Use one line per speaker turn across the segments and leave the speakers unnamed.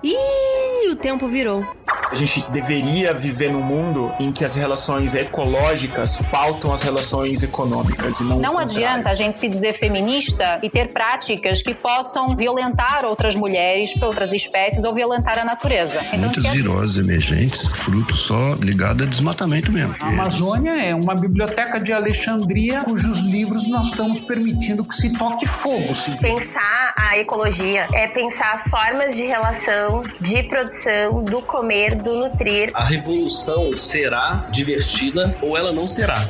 Ih, o tempo virou.
A gente deveria viver num mundo em que as relações ecológicas pautam as relações econômicas e não o contrário.
Adianta a gente se dizer feminista e ter práticas que possam violentar outras mulheres, outras espécies ou violentar a natureza.
Então, muitas viroses emergentes, fruto só ligado a desmatamento mesmo.
A Amazônia é uma biblioteca de Alexandria cujos livros nós estamos permitindo que se toque fogo. Sim.
Pensar a ecologia é pensar as formas de relação, de produção, do comer, do nutrir.
A revolução será divertida ou ela não será.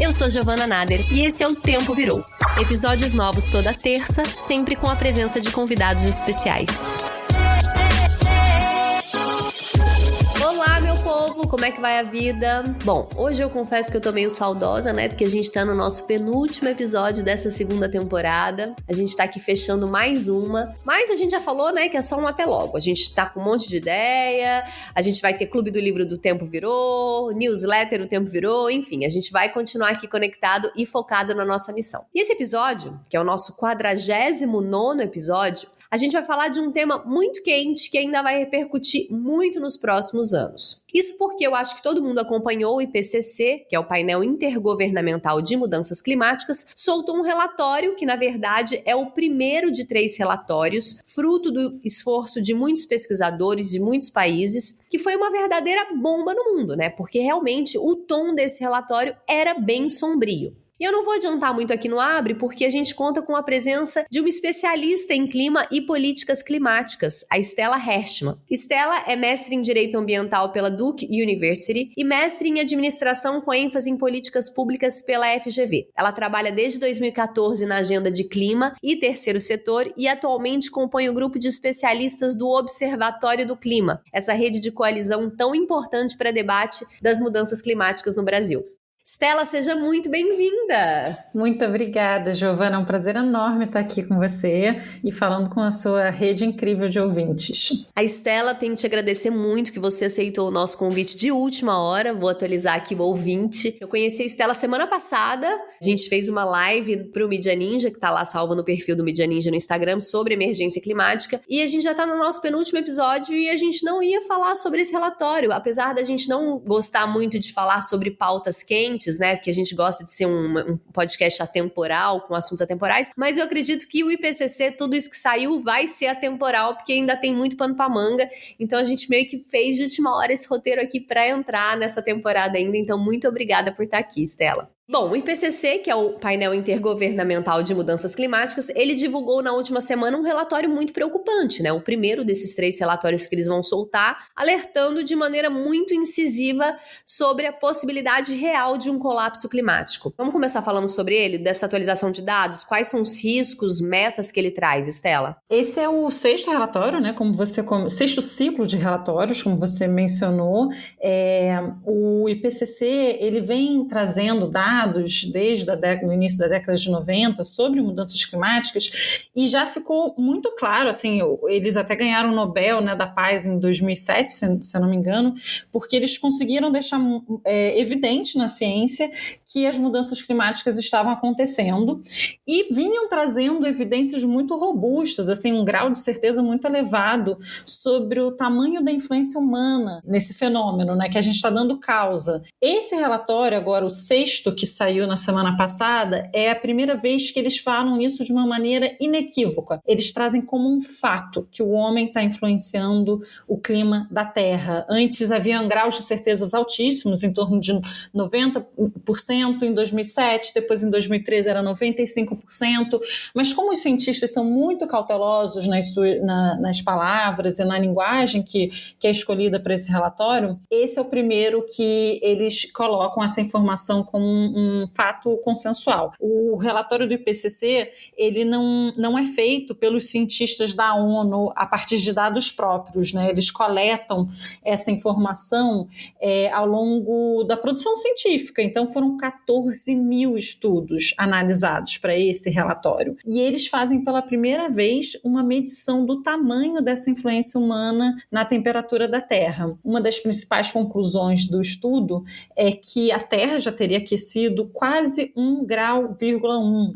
Eu sou Giovana Nader e esse é o Tempo Virou. Episódios novos toda terça, sempre com a presença de convidados especiais. Olá, meu povo, como é que vai a vida? Bom, hoje eu confesso que eu tô meio saudosa, né? Porque a gente tá no nosso penúltimo episódio dessa segunda temporada. A gente tá aqui fechando mais uma. Mas a gente já falou, né, que é só um até logo. A gente tá com um monte de ideia. A gente vai ter Clube do Livro do Tempo Virou, newsletter O Tempo Virou, enfim. A gente vai continuar aqui conectado e focado na nossa missão. E esse episódio, que é o nosso 49º episódio, a gente vai falar de um tema muito quente que ainda vai repercutir muito nos próximos anos. Isso porque eu acho que todo mundo acompanhou o IPCC, que é o painel intergovernamental de mudanças climáticas, soltou um relatório que, na verdade, é o primeiro de 3 relatórios, fruto do esforço de muitos pesquisadores de muitos países, que foi uma verdadeira bomba no mundo, né? Porque realmente o tom desse relatório era bem sombrio. E eu não vou adiantar muito aqui no Abre, porque a gente conta com a presença de uma especialista em clima e políticas climáticas, a Stella Hershman. Stella é mestre em Direito Ambiental pela Duke University e mestre em Administração com ênfase em Políticas Públicas pela FGV. Ela trabalha desde 2014 na agenda de clima e terceiro setor e atualmente compõe o grupo de especialistas do Observatório do Clima, essa rede de coalizão tão importante para debate das mudanças climáticas no Brasil. Stella, seja muito bem-vinda!
Muito obrigada, Giovana. É um prazer enorme estar aqui com você e falando com a sua rede incrível de ouvintes.
A Stella tem que te agradecer muito que você aceitou o nosso convite de última hora. Vou atualizar aqui o ouvinte. Eu conheci a Stella semana passada. A gente fez uma live para o Mídia Ninja, que está lá salva no perfil do Mídia Ninja no Instagram, sobre emergência climática. E a gente já está no nosso penúltimo episódio e a gente não ia falar sobre esse relatório. Apesar da gente não gostar muito de falar sobre pautas quentes, né? Porque a gente gosta de ser um podcast atemporal, com assuntos atemporais, mas eu acredito que o IPCC, tudo isso que saiu, vai ser atemporal, porque ainda tem muito pano pra manga, então a gente meio que fez de última hora esse roteiro aqui pra entrar nessa temporada ainda, então muito obrigada por estar aqui, Stella. Bom, o IPCC, que é o painel intergovernamental de mudanças climáticas, ele divulgou na última semana um relatório muito preocupante, né? O primeiro desses 3 relatórios que eles vão soltar, alertando de maneira muito incisiva sobre a possibilidade real de um colapso climático. Vamos começar falando sobre ele, dessa atualização de dados? Quais são os riscos, metas que ele traz, Stella?
Esse é o 6º relatório, né? 6º ciclo de relatórios, como você mencionou. O IPCC, ele vem trazendo dados desde o início da década de 90 sobre mudanças climáticas e já ficou muito claro, assim, eles até ganharam o Nobel, né, da Paz em 2007, se eu não me engano, porque eles conseguiram deixar evidente na ciência que as mudanças climáticas estavam acontecendo e vinham trazendo evidências muito robustas, assim, um grau de certeza muito elevado sobre o tamanho da influência humana nesse fenômeno, né, que a gente está dando causa. Esse relatório, agora o 6º, que saiu na semana passada, é a primeira vez que eles falam isso de uma maneira inequívoca. Eles trazem como um fato que o homem está influenciando o clima da Terra. Antes havia graus de certezas altíssimos, em torno de 90% em 2007, depois em 2013 era 95%, mas como os cientistas são muito cautelosos nas palavras e na linguagem que é escolhida para esse relatório, esse é o primeiro que eles colocam essa informação como um fato consensual. O relatório do IPCC, ele não é feito pelos cientistas da ONU a partir de dados próprios, né? Eles coletam essa informação ao longo da produção científica. Então, foram 14 mil estudos analisados para esse relatório. E eles fazem pela primeira vez uma medição do tamanho dessa influência humana na temperatura da Terra. Uma das principais conclusões do estudo é que a Terra já teria aquecido sido quase 1,1 grau,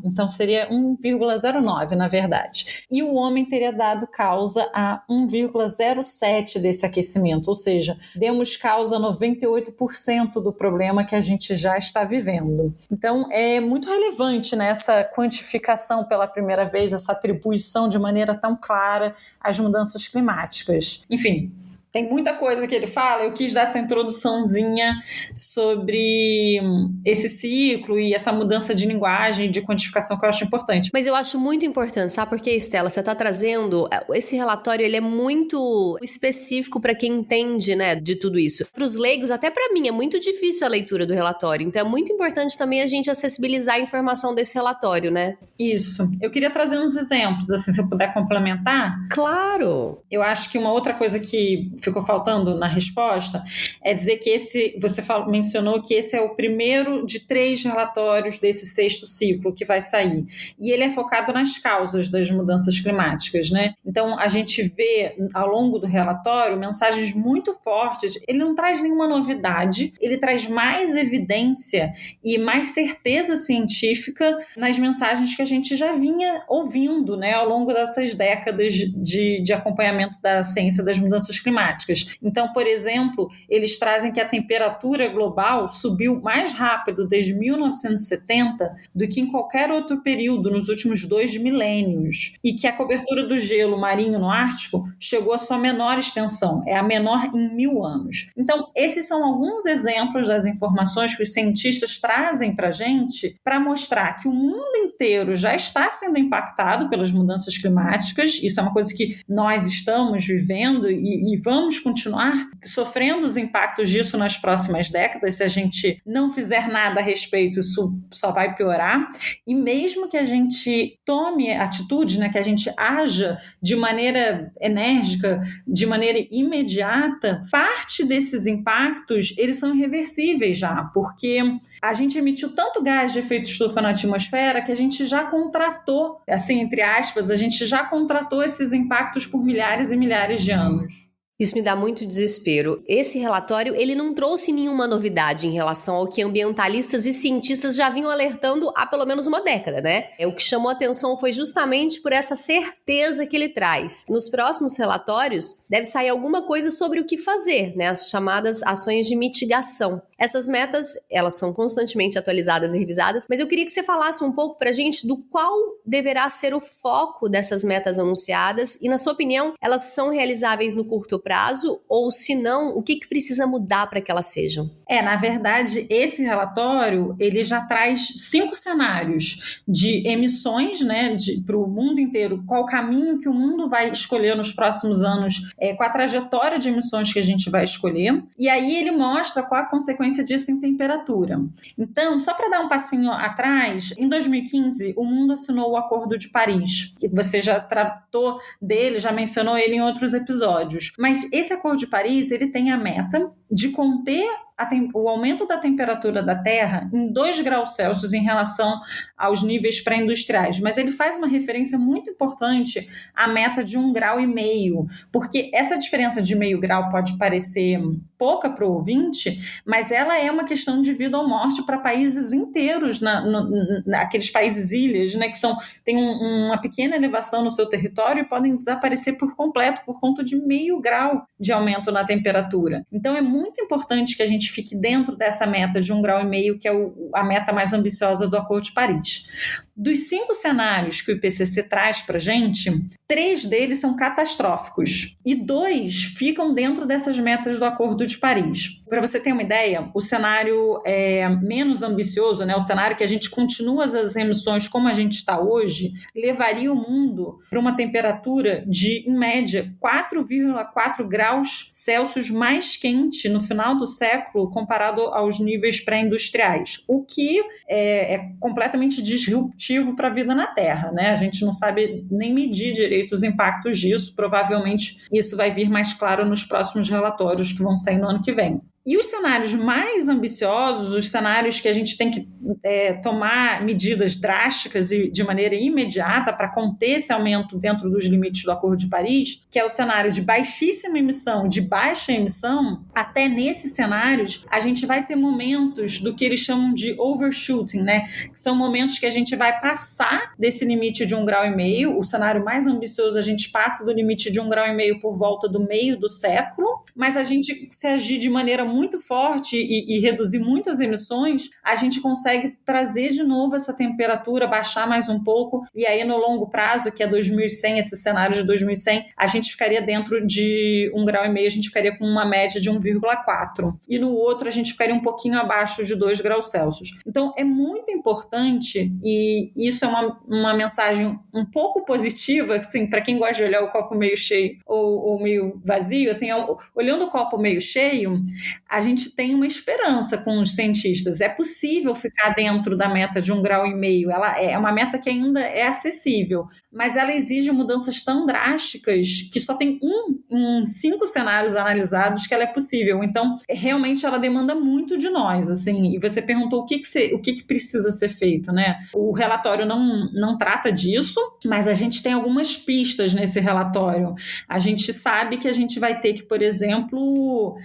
então seria 1,09 na verdade. E o homem teria dado causa a 1,07 desse aquecimento, ou seja, demos causa a 98% do problema que a gente já está vivendo. Então é muito relevante, né, essa quantificação pela primeira vez, essa atribuição de maneira tão clara às mudanças climáticas. Enfim, tem muita coisa que ele fala, eu quis dar essa introduçãozinha sobre esse ciclo e essa mudança de linguagem, de quantificação que eu acho importante.
Mas eu acho muito importante, sabe por quê, Estela? Você está trazendo, esse relatório, ele é muito específico para quem entende, né, de tudo isso. Para os leigos, até para mim, é muito difícil a leitura do relatório, então é muito importante também a gente acessibilizar a informação desse relatório, né?
Isso. Eu queria trazer uns exemplos, assim, se eu puder complementar.
Claro!
Eu acho que uma outra coisa que ficou faltando na resposta é dizer que você mencionou que esse é o primeiro de 3 relatórios desse 6º ciclo que vai sair, e ele é focado nas causas das mudanças climáticas, né? Então a gente vê ao longo do relatório mensagens muito fortes. Ele não traz nenhuma novidade, ele traz mais evidência e mais certeza científica nas mensagens que a gente já vinha ouvindo, né, ao longo dessas décadas de acompanhamento da ciência das mudanças climáticas. Então, por exemplo, eles trazem que a temperatura global subiu mais rápido desde 1970 do que em qualquer outro período nos últimos 2 milênios, e que a cobertura do gelo marinho no Ártico chegou à sua menor extensão, é a menor em 1000 anos. Então, esses são alguns exemplos das informações que os cientistas trazem para a gente para mostrar que o mundo inteiro já está sendo impactado pelas mudanças climáticas. Isso é uma coisa que nós estamos vivendo e vamos continuar sofrendo os impactos disso nas próximas décadas. Se a gente não fizer nada a respeito, isso só vai piorar. E mesmo que a gente tome atitude, né, que a gente haja de maneira enérgica, de maneira imediata, parte desses impactos, eles são irreversíveis já, porque a gente emitiu tanto gás de efeito estufa na atmosfera que a gente já contratou, assim, entre aspas, a gente já contratou esses impactos por milhares e milhares de anos.
Isso me dá muito desespero. Esse relatório, ele não trouxe nenhuma novidade em relação ao que ambientalistas e cientistas já vinham alertando há pelo menos uma década, né? O que chamou a atenção foi justamente por essa certeza que ele traz. Nos próximos relatórios, deve sair alguma coisa sobre o que fazer, né? As chamadas ações de mitigação. Essas metas, elas são constantemente atualizadas e revisadas, mas eu queria que você falasse um pouco pra gente do qual deverá ser o foco dessas metas anunciadas e, na sua opinião, elas são realizáveis no curto prazo ou, se não, o que precisa mudar para que elas sejam?
Na verdade, esse relatório, ele já traz 5 cenários de emissões, né, para o mundo inteiro, qual o caminho que o mundo vai escolher nos próximos anos, com a trajetória de emissões que a gente vai escolher, e aí ele mostra qual a consequência disso em temperatura. Então, só para dar um passinho atrás, em 2015, o mundo assinou o Acordo de Paris, que você já tratou dele, já mencionou ele em outros episódios. Mas esse Acordo de Paris, ele tem a meta de conter o aumento da temperatura da Terra em 2 graus Celsius em relação aos níveis pré-industriais, mas ele faz uma referência muito importante à meta de 1,5 grau, porque essa diferença de meio grau pode parecer pouca para o ouvinte, mas ela é uma questão de vida ou morte para países inteiros, naqueles países ilhas, né, que têm uma pequena elevação no seu território e podem desaparecer por completo por conta de meio grau de aumento na temperatura. Então é muito importante que a gente fique dentro dessa meta de 1,5 grau, que é a meta mais ambiciosa do Acordo de Paris. Dos 5 cenários que o IPCC traz para a gente, 3 deles são catastróficos e 2 ficam dentro dessas metas do Acordo de Paris. Para você ter uma ideia, o cenário menos ambicioso, né, o cenário que a gente continua as emissões como a gente está hoje, levaria o mundo para uma temperatura de, em média, 4,4 graus Celsius mais quente no final do século comparado aos níveis pré-industriais, o que é completamente disruptivo para a vida na Terra, né? A gente não sabe nem medir direito os impactos disso, provavelmente isso vai vir mais claro nos próximos relatórios que vão sair no ano que vem. E os cenários mais ambiciosos, os cenários que a gente tem que tomar medidas drásticas e de maneira imediata para conter esse aumento dentro dos limites do Acordo de Paris, que é o cenário de baixíssima emissão, de baixa emissão, até nesses cenários a gente vai ter momentos do que eles chamam de overshooting, né? Que são momentos que a gente vai passar desse limite de 1,5 graus. O cenário mais ambicioso, a gente passa do limite de 1,5 graus por volta do meio do século, mas a gente, se agir de maneira muito forte e reduzir muitas emissões, a gente consegue trazer de novo essa temperatura, baixar mais um pouco, e aí no longo prazo, que é 2100, esse cenário de 2100, a gente ficaria dentro de 1,5 graus, a gente ficaria com uma média de 1,4. E no outro, a gente ficaria um pouquinho abaixo de 2 graus Celsius. Então, é muito importante, e isso é uma mensagem um pouco positiva, assim, para quem gosta de olhar o copo meio cheio ou meio vazio, assim, olhando o copo meio cheio, a gente tem uma esperança com os cientistas. É possível ficar dentro da meta de 1,5 graus. Ela é uma meta que ainda é acessível, mas ela exige mudanças tão drásticas que só tem em 5 cenários analisados que ela é possível. Então, realmente, ela demanda muito de nós, assim. E você perguntou o que precisa ser feito, né? O relatório não trata disso, mas a gente tem algumas pistas nesse relatório. A gente sabe que a gente vai ter que, por exemplo,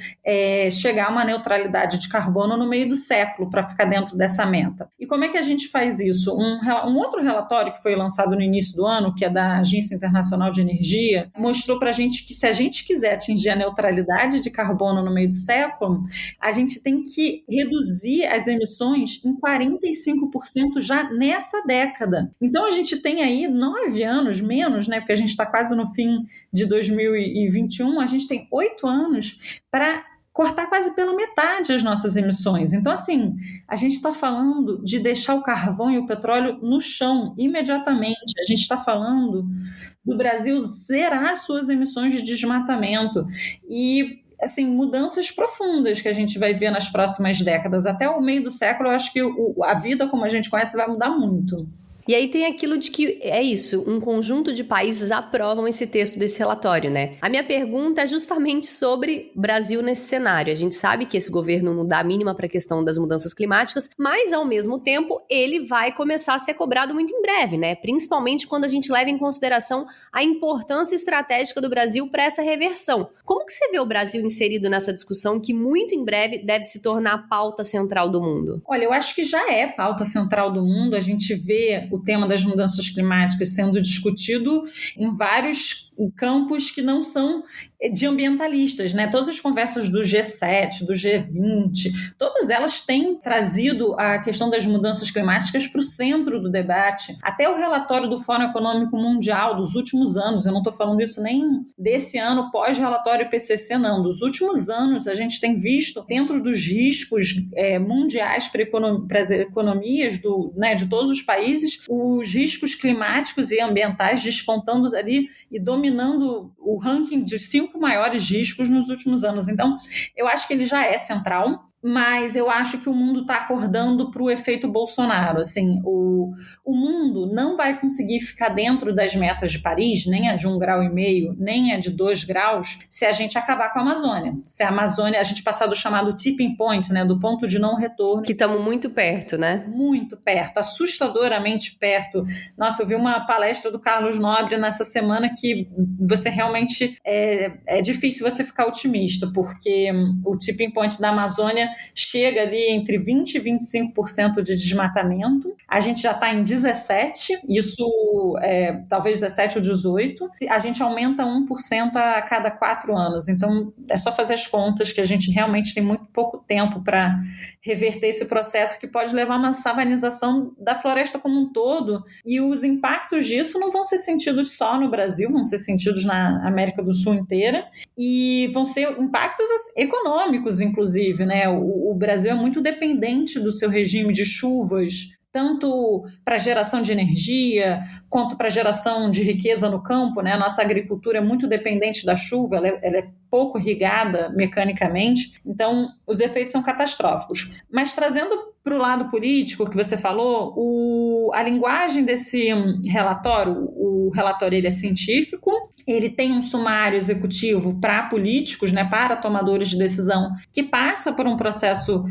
chegar a uma neutralidade de carbono no meio do século para ficar dentro dessa meta. E como é que a gente faz isso? Um outro relatório que foi lançado no início do ano, que é da Agência Internacional de Energia, mostrou para a gente que se a gente quiser atingir a neutralidade de carbono no meio do século, a gente tem que reduzir as emissões em 45% já nessa década. Então, a gente tem aí 9 anos, menos, né, porque a gente está quase no fim de 2021, a gente tem 8 anos para cortar quase pela metade as nossas emissões. Então, assim, a gente está falando de deixar o carvão e o petróleo no chão imediatamente. A gente está falando do Brasil zerar suas emissões de desmatamento e, assim, mudanças profundas que a gente vai ver nas próximas décadas. Até o meio do século, eu acho que a vida como a gente conhece vai mudar muito.
E aí tem aquilo de que é isso, um conjunto de países aprovam esse texto desse relatório, né? A minha pergunta é justamente sobre Brasil nesse cenário. A gente sabe que esse governo não dá a mínima para a questão das mudanças climáticas, mas ao mesmo tempo ele vai começar a ser cobrado muito em breve, né? Principalmente quando a gente leva em consideração a importância estratégica do Brasil para essa reversão. Como que você vê o Brasil inserido nessa discussão que muito em breve deve se tornar a pauta central do mundo?
Olha, eu acho que já é pauta central do mundo. A gente vê o tema das mudanças climáticas sendo discutido em vários campos que não são de ambientalistas, né? Todas as conversas do G7, do G20, todas elas têm trazido a questão das mudanças climáticas para o centro do debate. Até o relatório do Fórum Econômico Mundial dos últimos anos, eu não estou falando isso nem desse ano pós-relatório IPCC, não. Dos últimos anos, a gente tem visto, dentro dos riscos mundiais para as economias de todos os países, os riscos climáticos e ambientais despontando ali e dominando o ranking de 5 maiores riscos nos últimos anos. Então, eu acho que ele já é central, mas eu acho que o mundo está acordando para o efeito Bolsonaro. Assim, o mundo não vai conseguir ficar dentro das metas de Paris, nem a de 1,5 graus, nem a de 2 graus, se a gente acabar com a Amazônia. Se a Amazônia, a gente passar do chamado tipping point, né, do ponto de não retorno.
Que estamos muito perto, né?
Muito perto, assustadoramente perto. Nossa, eu vi uma palestra do Carlos Nobre nessa semana que você realmente é difícil você ficar otimista, porque o tipping point da Amazônia chega ali entre 20% e 25% de desmatamento. A gente já está em 17%, isso talvez 17% ou 18%. A gente aumenta 1% a cada 4 anos. Então, é só fazer as contas que a gente realmente tem muito pouco tempo para reverter esse processo que pode levar a uma savanização da floresta como um todo. E os impactos disso não vão ser sentidos só no Brasil, vão ser sentidos na América do Sul inteira. E vão ser impactos econômicos, inclusive, né? O Brasil é muito dependente do seu regime de chuvas, tanto para geração de energia, quanto para geração de riqueza no campo, né? A nossa agricultura é muito dependente da chuva, ela é pouco irrigada mecanicamente, então os efeitos são catastróficos. Mas trazendo para o lado político que você falou, a linguagem desse relatório, o relatório ele é científico, ele tem um sumário executivo para políticos, né, para tomadores de decisão, que passa por um processo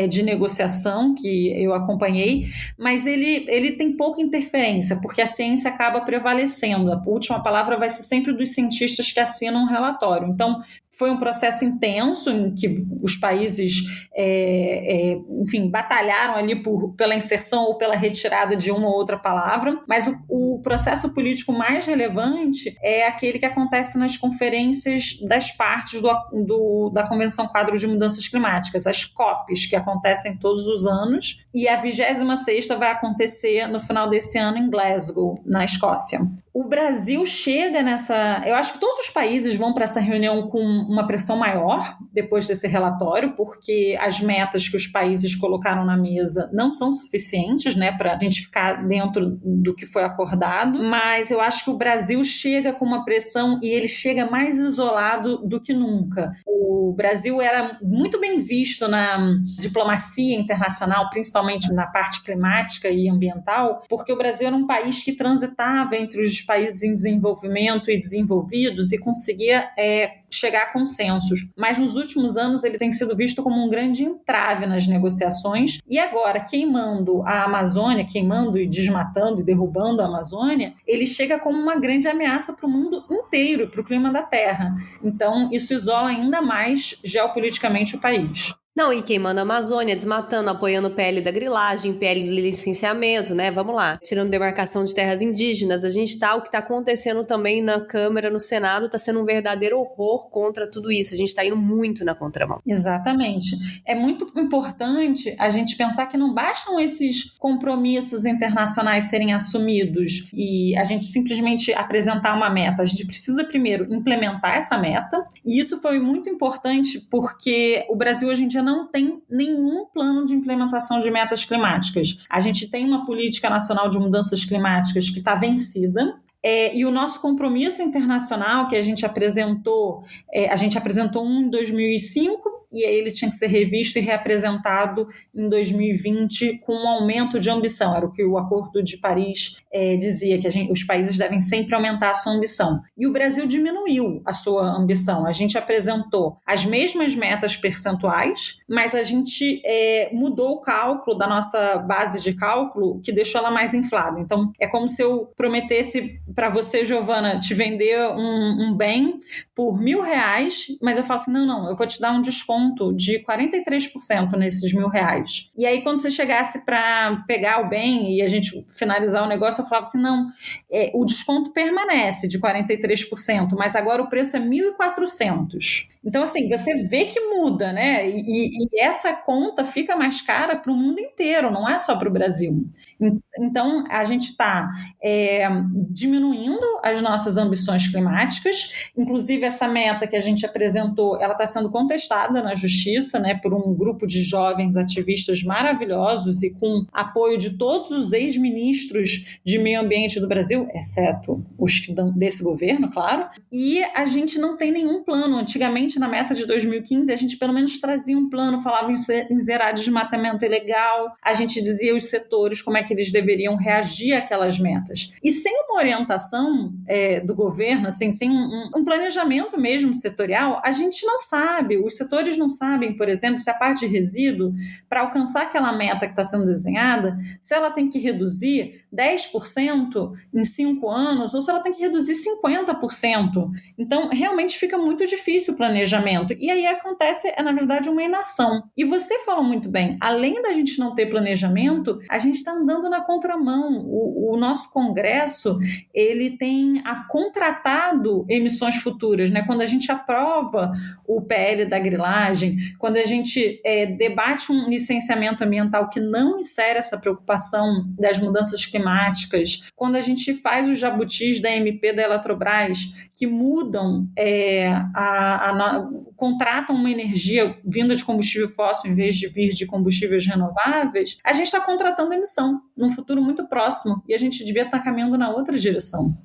de negociação que eu acompanhei, mas ele tem pouca interferência, porque a ciência acaba prevalecendo. A última palavra vai ser sempre dos cientistas que assinam um relatório. Então, foi um processo intenso em que os países, enfim, batalharam ali pela inserção ou pela retirada de uma ou outra palavra, mas o processo político mais relevante é aquele que acontece nas conferências das partes da Convenção Quadro de Mudanças Climáticas, as COPs, que acontecem todos os anos, e a 26ª vai acontecer no final desse ano em Glasgow, na Escócia. O Brasil chega nessa... Eu acho que todos os países vão para essa reunião com uma pressão maior depois desse relatório, porque as metas que os países colocaram na mesa não são suficientes, né, para a gente ficar dentro do que foi acordado, mas eu acho que o Brasil chega com uma pressão e ele chega mais isolado do que nunca. O Brasil era muito bem visto na diplomacia internacional, principalmente na parte climática e ambiental, porque o Brasil era um país que transitava entre os países em desenvolvimento e desenvolvidos e conseguia chegar a consensos. Mas nos últimos anos ele tem sido visto como um grande entrave nas negociações, e agora queimando a Amazônia, queimando e desmatando e derrubando a Amazônia, ele chega como uma grande ameaça para o mundo inteiro, para o clima da Terra. Então isso isola ainda mais geopoliticamente o país.
Não, e queimando a Amazônia, desmatando, apoiando PL da grilagem, PL do licenciamento, né? Vamos lá. Tirando demarcação de terras indígenas, o que está acontecendo também na Câmara, no Senado, está sendo um verdadeiro horror contra tudo isso. A gente está indo muito na contramão.
Exatamente. É muito importante a gente pensar que não bastam esses compromissos internacionais serem assumidos e a gente simplesmente apresentar uma meta. A gente precisa primeiro implementar essa meta, e isso foi muito importante porque o Brasil hoje em dia não tem nenhum plano de implementação de metas climáticas. A gente tem uma política nacional de mudanças climáticas que está vencida, e o nosso compromisso internacional que a gente apresentou um em 2005, e aí ele tinha que ser revisto e reapresentado em 2020 com um aumento de ambição. Era o que o Acordo de Paris dizia, que os países devem sempre aumentar a sua ambição. E o Brasil diminuiu a sua ambição. A gente apresentou as mesmas metas percentuais, mas a gente mudou o cálculo da nossa base de cálculo, que deixou ela mais inflada. Então, é como se eu prometesse para você, Giovana, te vender um bem por R$1.000, mas eu falo assim, não, eu vou te dar um desconto de 43% nesses R$1.000. E aí, quando você chegasse para pegar o bem e a gente finalizar o negócio, eu falava assim, não, o desconto permanece de 43%, mas agora o preço é 1.400. Então, assim, você vê que muda, né? E essa conta fica mais cara para o mundo inteiro, não é só para o Brasil. Então, a gente está diminuindo as nossas ambições climáticas. Inclusive, essa meta que a gente apresentou, ela está sendo contestada na Justiça, né, por um grupo de jovens ativistas maravilhosos e com apoio de todos os ex-ministros de meio ambiente do Brasil, exceto os desse governo, claro. E a gente não tem nenhum plano. Antigamente, na meta de 2015, a gente pelo menos trazia um plano, falava em zerar desmatamento ilegal, a gente dizia os setores como é que eles deveriam reagir àquelas metas. E sem uma orientação do governo, assim, sem um planejamento mesmo setorial, a gente não sabe, os setores não sabem, por exemplo, se a parte de resíduo, para alcançar aquela meta que está sendo desenhada, se ela tem que reduzir 10% em 5 anos ou se ela tem que reduzir 50%. Então, realmente fica muito difícil o planejamento. E aí acontece, na verdade, uma inação. E você falou muito bem, além da gente não ter planejamento, a gente está andando na contramão. O nosso Congresso, ele tem contratado emissões futuras, né? Quando a gente aprova o PL da grilagem, quando a gente debate um licenciamento ambiental que não insere essa preocupação das mudanças climáticas, quando a gente faz os jabutis da MP da Eletrobras que mudam, contratam uma energia vinda de combustível fóssil em vez de vir de combustíveis renováveis, a gente está contratando emissão num futuro muito próximo e a gente devia estar caminhando na outra direção.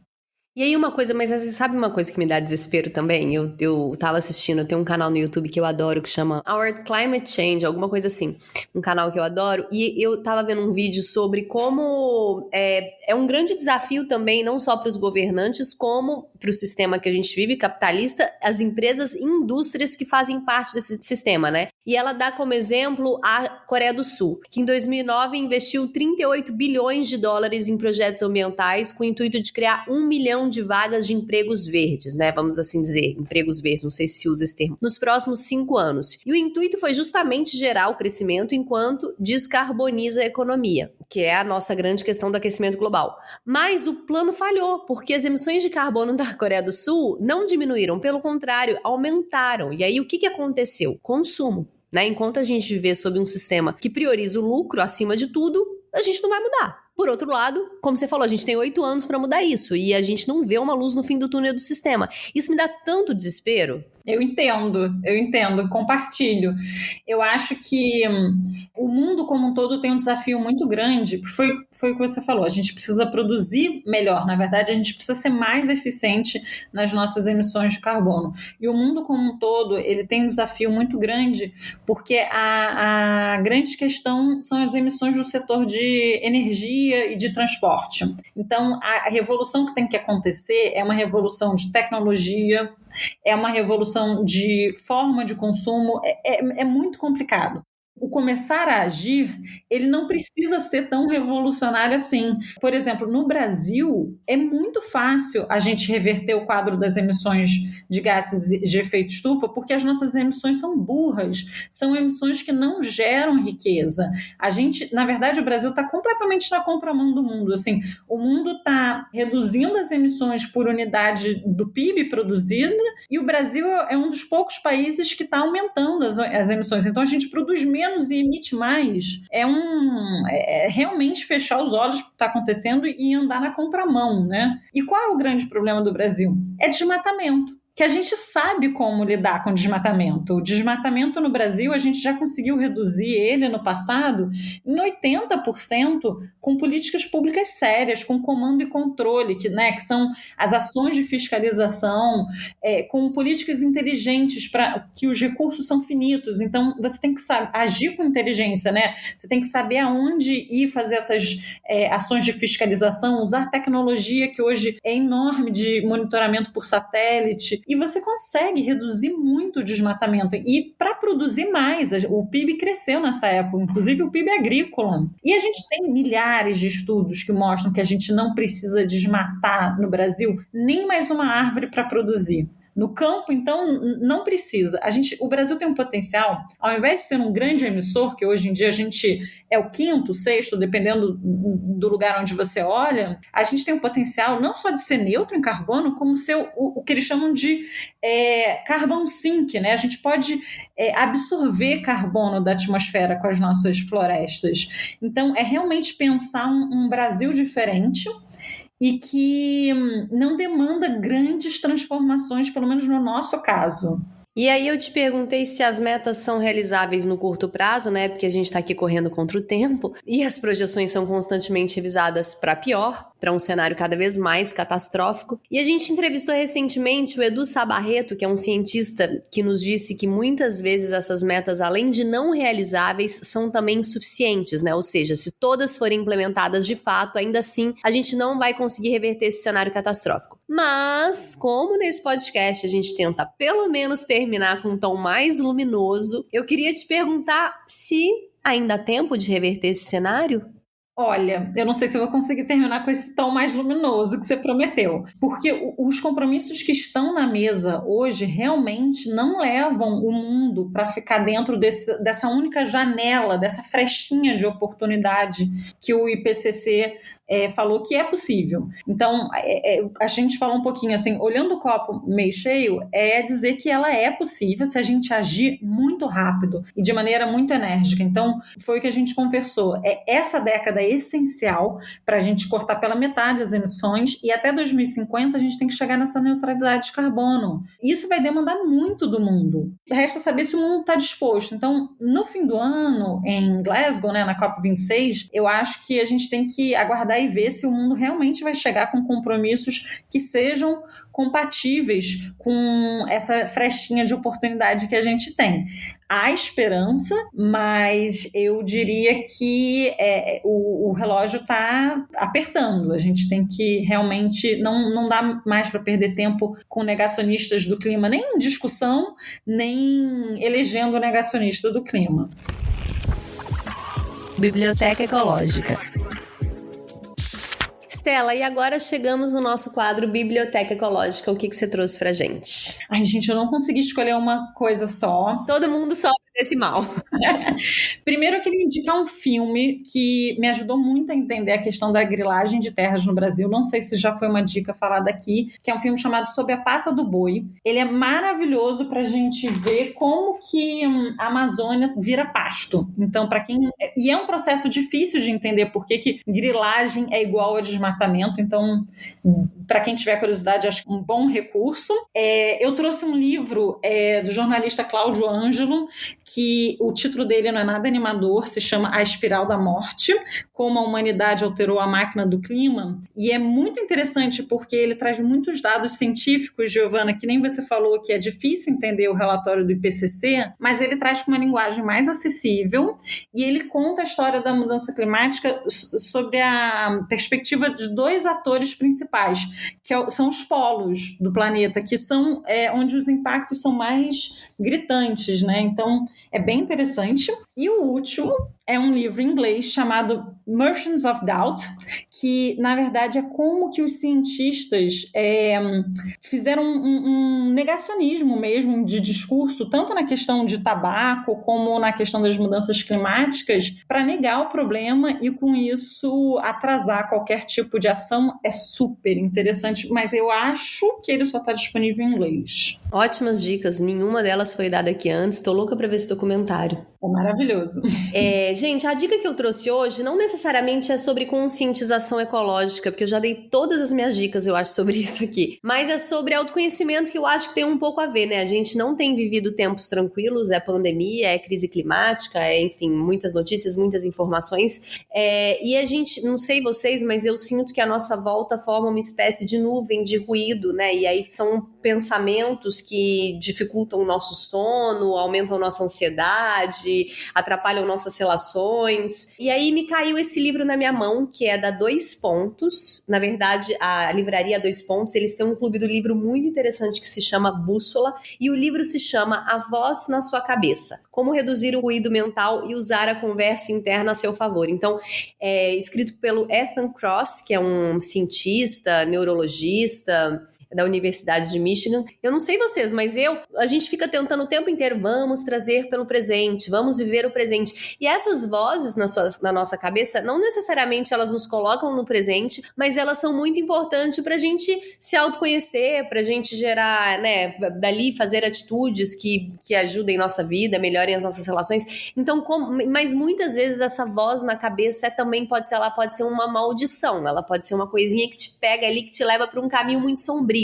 E aí uma coisa, mas você sabe uma coisa que me dá desespero também? Eu tava assistindo, eu tenho um canal no YouTube que eu adoro, que chama Our Climate Change, alguma coisa assim. Um canal que eu adoro. E eu tava vendo um vídeo sobre como é um grande desafio também, não só para os governantes, como para o sistema que a gente vive, capitalista, as empresas e indústrias que fazem parte desse sistema, né? E ela dá como exemplo a Coreia do Sul, que em 2009 investiu 38 bilhões de dólares em projetos ambientais com o intuito de criar 1 milhão de vagas de empregos verdes, né? Vamos assim dizer, empregos verdes, não sei se usa esse termo, nos próximos 5 anos. E o intuito foi justamente gerar o crescimento enquanto descarboniza a economia, que é a nossa grande questão do aquecimento global. Mas o plano falhou, porque as emissões de carbono da Coreia do Sul não diminuíram, pelo contrário, aumentaram. E aí o que aconteceu? Consumo. Né? Enquanto a gente viver sob um sistema que prioriza o lucro acima de tudo, a gente não vai mudar. Por outro lado, como você falou, a gente tem 8 anos para mudar isso e a gente não vê uma luz no fim do túnel do sistema. Isso me dá tanto desespero.
Eu entendo, compartilho. Eu acho que o mundo como um todo tem um desafio muito grande. Foi o que você falou, a gente precisa produzir melhor. Na verdade, a gente precisa ser mais eficiente nas nossas emissões de carbono. E o mundo como um todo, ele tem um desafio muito grande, porque a grande questão são as emissões do setor de energia e de transporte. Então, a revolução que tem que acontecer é uma revolução de tecnologia, é uma revolução de forma de consumo, é muito complicado. O começar a agir, ele não precisa ser tão revolucionário assim. Por exemplo, no Brasil, é muito fácil a gente reverter o quadro das emissões de gases de efeito estufa, porque as nossas emissões são burras, são emissões que não geram riqueza. Na verdade, o Brasil está completamente na contramão do mundo. Assim, o mundo está reduzindo as emissões por unidade do PIB produzida e o Brasil é um dos poucos países que está aumentando as emissões. Então, a gente produz menos e emite mais. É realmente fechar os olhos para o que está acontecendo e andar na contramão, né? E qual é o grande problema do Brasil? É desmatamento. Que a gente sabe como lidar com o desmatamento. O desmatamento no Brasil, a gente já conseguiu reduzir ele no passado em 80% com políticas públicas sérias, com comando e controle, que são as ações de fiscalização, com políticas inteligentes, que os recursos são finitos. Então, você tem que agir com inteligência, né? Você tem que saber aonde ir fazer essas ações de fiscalização, usar tecnologia que hoje é enorme de monitoramento por satélite, e você consegue reduzir muito o desmatamento. E para produzir mais, o PIB cresceu nessa época, inclusive o PIB agrícola. E a gente tem milhares de estudos que mostram que a gente não precisa desmatar no Brasil nem mais uma árvore para produzir. No campo, então, não precisa. O Brasil tem um potencial, ao invés de ser um grande emissor, que hoje em dia a gente é o 5º, 6º, dependendo do lugar onde você olha, a gente tem o potencial não só de ser neutro em carbono, como ser o que eles chamam de carbon sink, né? A gente pode absorver carbono da atmosfera com as nossas florestas. Então, é realmente pensar um Brasil diferente, e que não demanda grandes transformações, pelo menos no nosso caso.
E aí eu te perguntei se as metas são realizáveis no curto prazo, né? Porque a gente tá aqui correndo contra o tempo e as projeções são constantemente revisadas para pior, para um cenário cada vez mais catastrófico. E a gente entrevistou recentemente o Edu Sabarreto, que é um cientista que nos disse que muitas vezes essas metas, além de não realizáveis, são também insuficientes, né? Ou seja, se todas forem implementadas de fato, ainda assim a gente não vai conseguir reverter esse cenário catastrófico. Mas, como nesse podcast a gente tenta pelo menos terminar com um tom mais luminoso, eu queria te perguntar se ainda há tempo de reverter esse cenário?
Olha, eu não sei se eu vou conseguir terminar com esse tom mais luminoso que você prometeu, porque os compromissos que estão na mesa hoje realmente não levam o mundo para ficar dentro dessa única janela, dessa frestinha de oportunidade que o IPCC falou que é possível. Então, a gente falou um pouquinho assim, olhando o copo meio cheio, é dizer que ela é possível se a gente agir muito rápido e de maneira muito enérgica. Então, foi o que a gente conversou. Essa década é essencial para a gente cortar pela metade as emissões e até 2050 a gente tem que chegar nessa neutralidade de carbono. Isso vai demandar muito do mundo. Resta saber se o mundo está disposto. Então, no fim do ano, em Glasgow, né, na COP26, eu acho que a gente tem que aguardar aguardar e ver se o mundo realmente vai chegar com compromissos que sejam compatíveis com essa frestinha de oportunidade que a gente tem. Há esperança, mas eu diria que o relógio está apertando. A gente tem que realmente não dá mais para perder tempo com negacionistas do clima, nem em discussão, nem elegendo o negacionista do clima.
Biblioteca Ecológica. Estela, e agora chegamos no nosso quadro Biblioteca Ecológica. O que você trouxe pra gente?
Ai, gente, eu não consegui escolher uma coisa só.
Todo mundo sofre desse mal.
Primeiro, eu queria indicar um filme que me ajudou muito a entender a questão da grilagem de terras no Brasil. Não sei se já foi uma dica falada aqui, que é um filme chamado Sob a Pata do Boi. Ele é maravilhoso pra gente ver como que a Amazônia vira pasto. Então, e é um processo difícil de entender por que grilagem é igual a desmatamento. Então, para quem tiver curiosidade, acho que é um bom recurso. Eu trouxe um livro do jornalista Cláudio Ângelo, que o título dele não é nada animador, se chama A Espiral da Morte, como a humanidade alterou a máquina do clima, e é muito interessante porque ele traz muitos dados científicos, Giovana, que nem você falou que é difícil entender o relatório do IPCC, mas ele traz com uma linguagem mais acessível, e ele conta a história da mudança climática sobre a perspectiva de dois atores principais, que são os polos do planeta, que são onde os impactos são mais gritantes, né? Então, é bem interessante. E o último é um livro em inglês chamado Merchants of Doubt, que, na verdade, é como que os cientistas fizeram um negacionismo mesmo de discurso, tanto na questão de tabaco como na questão das mudanças climáticas, para negar o problema e, com isso, atrasar qualquer tipo de ação. É super interessante, mas eu acho que ele só está disponível em inglês.
Ótimas dicas, nenhuma delas foi dada aqui antes. Tô louca para ver esse documentário.
É maravilhoso.
Gente, a dica que eu trouxe hoje não necessariamente é sobre conscientização ecológica, porque eu já dei todas as minhas dicas, eu acho, sobre isso aqui. Mas é sobre autoconhecimento, que eu acho que tem um pouco a ver, né? A gente não tem vivido tempos tranquilos, é pandemia, é crise climática, enfim, muitas notícias, muitas informações. E a gente, não sei vocês, mas eu sinto que a nossa volta forma uma espécie de nuvem de ruído, né? E aí são pensamentos que dificultam o nosso sono, aumentam nossa ansiedade, atrapalham nossas relações. E aí me caiu esse livro na minha mão, que é da Dois Pontos. Na verdade, a livraria Dois Pontos, eles têm um clube do livro muito interessante que se chama Bússola, e o livro se chama A Voz na Sua Cabeça: Como Reduzir o Ruído Mental e Usar a Conversa Interna a Seu Favor. Então, é escrito pelo Ethan Kross, que é um cientista, neurologista da Universidade de Michigan. Eu não sei vocês, mas a gente fica tentando o tempo inteiro, vamos trazer pelo presente, vamos viver o presente. E essas vozes na nossa cabeça, não necessariamente elas nos colocam no presente, mas elas são muito importantes pra gente se autoconhecer, pra gente gerar, né, dali fazer atitudes que ajudem nossa vida, melhorem as nossas relações. Então, mas muitas vezes essa voz na cabeça também pode ser uma maldição, ela pode ser uma coisinha que te pega ali, que te leva pra um caminho muito sombrio.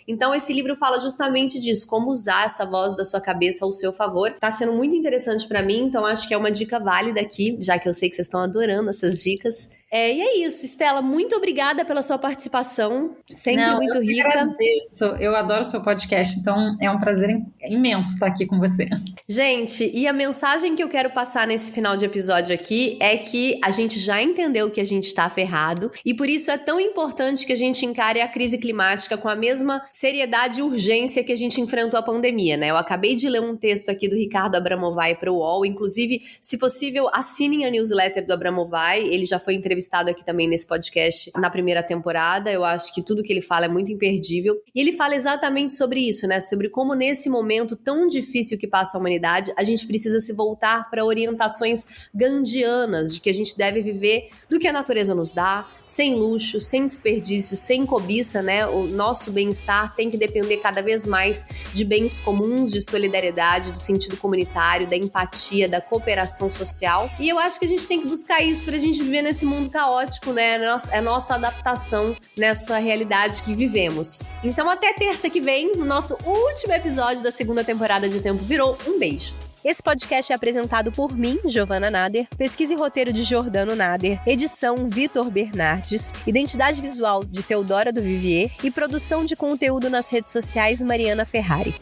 Então esse livro fala justamente disso, como usar essa voz da sua cabeça ao seu favor. Tá sendo muito interessante pra mim, então acho que é uma dica válida aqui, já que eu sei que vocês estão adorando essas dicas. E é isso, Estela, muito obrigada pela sua participação, sempre muito rica.
Agradeço. Eu adoro o seu podcast, então é um prazer imenso estar aqui com você.
Gente, e a mensagem que eu quero passar nesse final de episódio aqui é que a gente já entendeu que a gente está ferrado, e por isso é tão importante que a gente encare a crise climática com a mesma seriedade e urgência que a gente enfrentou a pandemia, né? Eu acabei de ler um texto aqui do Ricardo Abramovay para o UOL, inclusive, se possível, assinem a newsletter do Abramovay, ele já foi entrevistado aqui também nesse podcast na primeira temporada. Eu acho que tudo que ele fala é muito imperdível. E ele fala exatamente sobre isso, né? Sobre como nesse momento tão difícil que passa a humanidade, a gente precisa se voltar para orientações gandhianas de que a gente deve viver do que a natureza nos dá, sem luxo, sem desperdício, sem cobiça, né? O nosso bem-estar tem que depender cada vez mais de bens comuns, de solidariedade, do sentido comunitário, da empatia, da cooperação social. E eu acho que a gente tem que buscar isso pra gente viver nesse mundo caótico, né? É a nossa adaptação nessa realidade que vivemos. Então até terça que vem, no nosso último episódio da segunda temporada de Tempo Virou. Um beijo! Esse podcast é apresentado por mim, Giovana Nader, pesquisa e roteiro de Jordano Nader, edição Vitor Bernardes, identidade visual de Teodora do Vivier e produção de conteúdo nas redes sociais Mariana Ferrari.